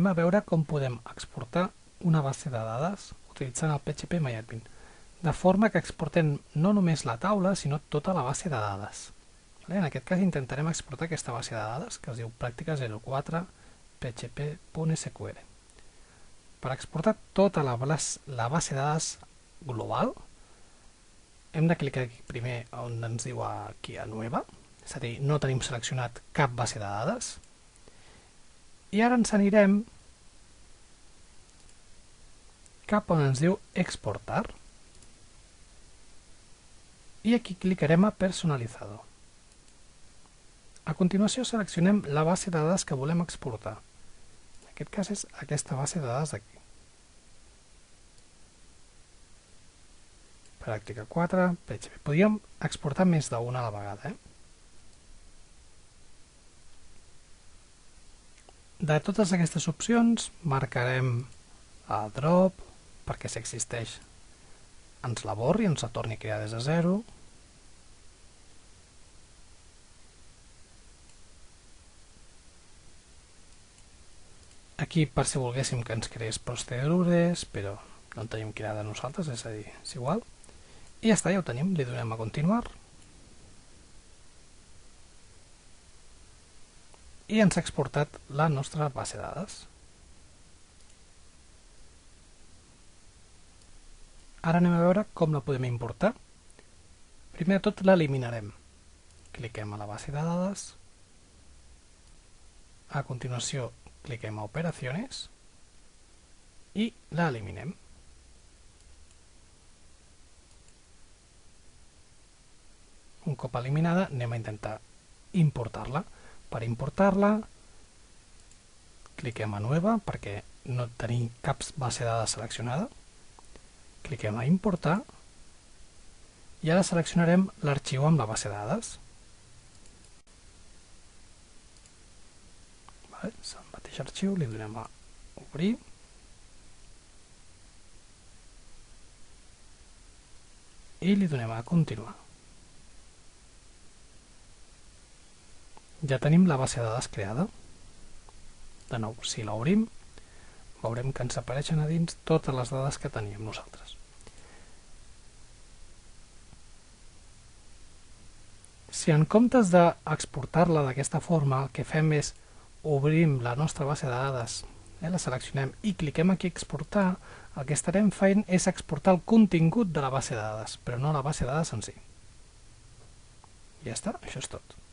anem a veure com podem exportar una base de dades utilitzant el PHP-MyAdmin, de forma que exportem no només la taula, sinó tota la base de dades. En aquest cas intentarem exportar aquesta base de dades, que es diu pràctica 04 php.sql. Per exportar tota la base de dades global, hem de clicar aquí primer on ens diu aquí a Nueva, és a dir, no tenim seleccionat cap base de dades, i ara ens anirem cap on ens diu exportar, i aquí clicarem a personalizado. A continuació seleccionem la base de dades que volem exportar. En aquest cas és aquesta base de dades d'aquí. Pràctica 4, PHP. Podríem exportar més d'una a la vegada. De totes aquestes opcions marcarem a drop, perquè si existeix ens la borri, ens la torni a crear des de zero. Aquí per si volguéssim que ens creés procedures, però no en tenim creada nosaltres, és a dir, és igual. I ja està, ja ho tenim, li donem a continuar. I ens ha exportat la nostra base de dades. Ara anem a veure com la podem importar. Primer de tot l'eliminarem. Cliquem a la base de dades. A continuació cliquem a operaciones i la eliminem. Un cop eliminada anem a intentar importar-la. Per importar-la cliquem a Nueva perquè no tenim cap base de dades seleccionada. Cliquem a importar i ara seleccionarem l'arxiu amb la base de dades. És el mateix arxiu, li donem a obrir i li donem a continuar. Ja tenim la base de dades creada. De nou, si l'obrim, veurem que ens apareixen a dins totes les dades que teníem nosaltres. Si en comptes d'exportar-la d'aquesta forma, el que fem és obrim la nostra base de dades, la seleccionem i cliquem aquí a exportar, el que estarem fent és exportar el contingut de la base de dades, però no la base de dades en si. Ja està, això és tot.